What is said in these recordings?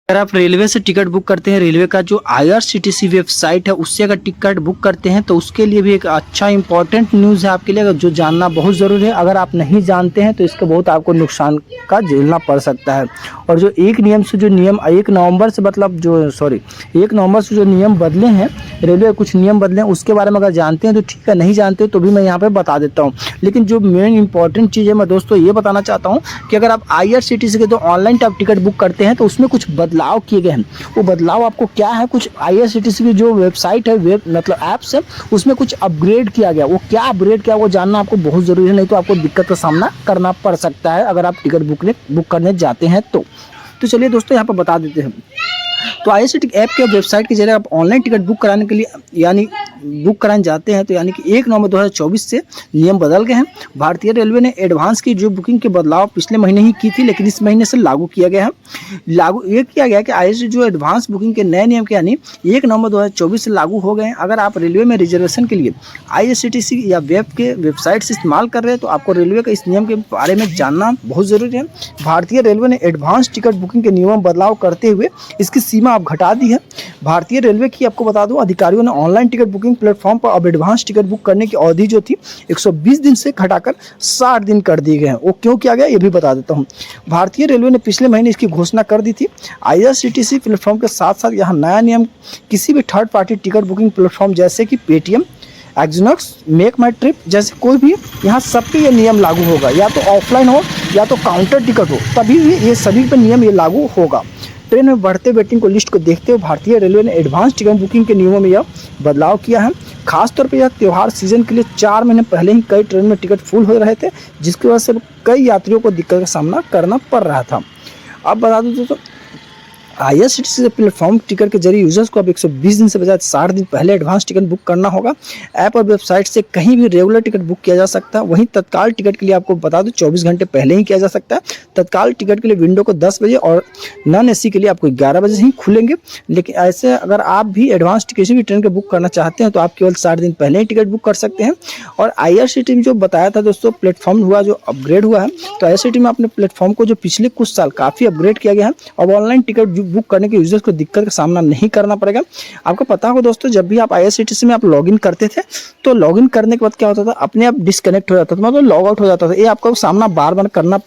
अगर आप रेलवे से टिकट बुक करते हैं, रेलवे का जो आईआरसीटीसी वेबसाइट है उससे अगर टिकट बुक करते हैं तो उसके लिए भी एक अच्छा इंपॉर्टेंट न्यूज़ है आपके लिए, जो जानना बहुत ज़रूरी है। अगर आप नहीं जानते हैं तो इसका बहुत आपको नुकसान का झेलना पड़ सकता है। और जो 1 नवंबर से मतलब जो 1 नवंबर से जो नियम बदले हैं, रेलवे कुछ नियम बदले हैं, उसके बारे में अगर जानते हैं तो ठीक है, नहीं जानते हो तो भी मैं यहाँ पर बता देता हूँ। लेकिन जो मेन इंपॉर्टेंट चीज़ है, मैं दोस्तों ये बताना चाहता हूँ कि अगर आप आईआरसीटीसी के जो ऑनलाइन आप टिकट बुक करते हैं तो उसमें कुछ बदलाव किए गए हैं। वो बदलाव आपको क्या है, कुछ आईआरसीटीसी की जो वेबसाइट है, वेब मतलब ऐप्स है, उसमें कुछ अपग्रेड किया गया। वो क्या अपग्रेड किया वो जानना आपको बहुत ज़रूरी है, नहीं तो आपको दिक्कत का सामना करना पड़ सकता है अगर आप टिकट बुक करने जाते हैं तो चलिए दोस्तों यहाँ पर बता देते हैं। तो आईआरसीटीसी ऐप के वेबसाइट के जरिए आप ऑनलाइन टिकट बुक कराने के लिए यानी बुक कराने जाते हैं तो यानी कि 1 नवंबर 2024 से नियम बदल गए हैं। भारतीय रेलवे ने एडवांस की जो बुकिंग के बदलाव पिछले महीने ही की थी, लेकिन इस महीने से लागू किया गया है। लागू ये किया गया कि आईआरसीटीसी जो एडवांस बुकिंग के नए नियम के यानी 1 नवंबर 2024 से लागू हो गए हैं। अगर आप रेलवे में रिजर्वेशन के लिए आईआरसीटीसी या वेबसाइट से इस्तेमाल कर रहे हैं तो आपको रेलवे के इस नियम के बारे में जानना बहुत ज़रूरी है। भारतीय रेलवे ने एडवांस टिकट बुकिंग के नियम बदलाव करते हुए इसकी सीमा अब घटा दी है। भारतीय रेलवे की आपको बता दूं, अधिकारियों ने ऑनलाइन टिकट बुकिंग प्लेटफॉर्म पर अब एडवांस टिकट बुक करने की अवधि जो थी 120 दिन से घटाकर 60 दिन कर दिए गए हैं। वो क्यों किया गया ये भी बता देता हूँ। भारतीय रेलवे ने पिछले महीने इसकी घोषणा कर दी थी। आईआरसीटीसी प्लेटफॉर्म के साथ साथ यहाँ नया नियम किसी भी third party ticket booking platform जैसे कि पेटीएम, एक्जिनॉक्स, मेक माई ट्रिप जैसे कोई भी, यहाँ सब पे ये नियम लागू होगा। या तो ऑफलाइन हो या तो काउंटर टिकट हो, तभी भी ये सभी पे नियम ये लागू होगा। ट्रेन में बढ़ते वेटिंग को लिस्ट को देखते हुए भारतीय रेलवे ने एडवांस टिकट बुकिंग के नियमों में यह बदलाव किया है। खासतौर पर यह त्यौहार सीजन के लिए 4 महीने पहले ही कई ट्रेन में टिकट फुल हो रहे थे, जिसकी वजह से कई यात्रियों को दिक्कत का सामना करना पड़ रहा था। अब बता दूं दोस्तों, आईआरसीटीसी प्लेटफॉर्म टिकट के जरिए यूजर्स को अब 120 दिन से बजाय 60 दिन पहले एडवांस टिकट बुक करना होगा। ऐप और वेबसाइट से कहीं भी रेगुलर टिकट बुक किया जा सकता है। वहीं तत्काल टिकट के लिए आपको बता दूं 24 घंटे पहले ही किया जा सकता है। तत्काल टिकट के लिए विंडो को 10 बजे और नॉन एसी के लिए आपको 11 बजे ही खुलेंगे। लेकिन ऐसे अगर आप भी एडवांस किसी भी ट्रेन के बुक करना चाहते हैं तो आप केवल 60 दिन पहले ही टिकट बुक कर सकते हैं। और आईआरसीटीसी जो बताया था दोस्तों, प्लेटफॉर्म हुआ जो अपग्रेड हुआ है, तो आईआरसीटीसी में अपने प्लेटफॉर्म को जो पिछले कुछ साल काफ़ी अपग्रेड किया गया है। अब ऑनलाइन टिकट बुक करने के यूजर्स को दिक्कत का सामना नहीं करना पड़ेगा। आपको पता होगा दोस्तों, जब भी आप आईआरसीटीसी में आप लॉगिन करते थे तो लॉगिन करने के बाद क्या होता था, अपने आप डिस्कनेक्ट हो जाता था, मतलब लॉग आउट हो जाता था। ये आपको सामना बार बार करना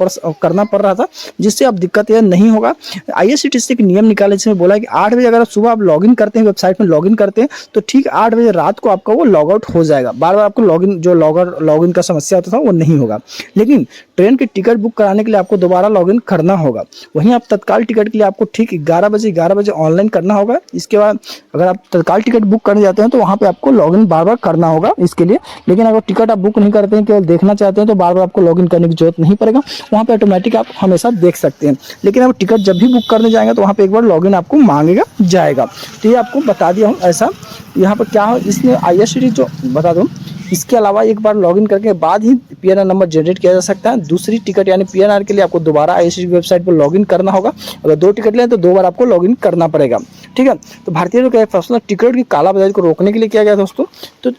पड़ रहा था, जिससे अब दिक्कत यह नहीं होगा। आईआरसीटीसी एक नियम निकाले जिसमें बोला कि 8 बजे अगर सुबह आप लॉगिन करते हैं, वेबसाइट में लॉगिन करते हैं तो ठीक 8 बजे रात को आपका वो लॉग आउट हो जाएगा। बार बार आपको लॉगिन का समस्या होता था वो नहीं होगा। लेकिन ट्रेन की टिकट बुक कराने के लिए आपको दोबारा लॉगिन करना होगा। वहीं आप तत्काल टिकट के लिए आपको ठीक 11 बजे ऑनलाइन करना होगा। इसके बाद अगर आप तत्काल टिकट बुक करने जाते हैं तो वहाँ पे आपको लॉगिन बार बार करना होगा इसके लिए। लेकिन अगर टिकट आप बुक नहीं करते हैं, केवल देखना चाहते हैं, तो बार बार आपको लॉगिन करने की जरूरत नहीं पड़ेगा। वहाँ पे ऑटोमेटिक आप हमेशा देख सकते हैं। लेकिन अब टिकट जब भी बुक करने जाएंगे तो वहाँ पे एक बार लॉगिन आपको मांगेगा जाएगा। तो ये आपको बता दिया हूँ। ऐसा यहाँ पर क्या हो, इसमें आईआरसीटीसी जो बता दूँ, इसके अलावा एक बार लॉगिन करके बाद ही पीएनआर नंबर जनरेट किया जा सकता है। दूसरी टिकट यानी पीएनआर के लिए आपको दोबारा आईआरसीटीसी वेबसाइट पर लॉगिन करना होगा। अगर 2 टिकट लें तो 2 बार आपको लॉगिन करना पड़ेगा। ठीक है, तो भारतीय रेलवे का फैसला टिकट की कालाबाजारी को रोकने के लिए किया गया दोस्तों। तो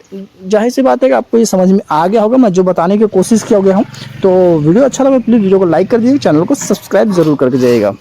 जाहिर सी बात है कि आपको ये समझ में आ गया होगा मैं जो बताने की कोशिश किया गया हूँ। तो वीडियो अच्छा लगा प्लीज़ वीडियो को लाइक कर दीजिए, चैनल को सब्सक्राइब जरूर करके जाइएगा।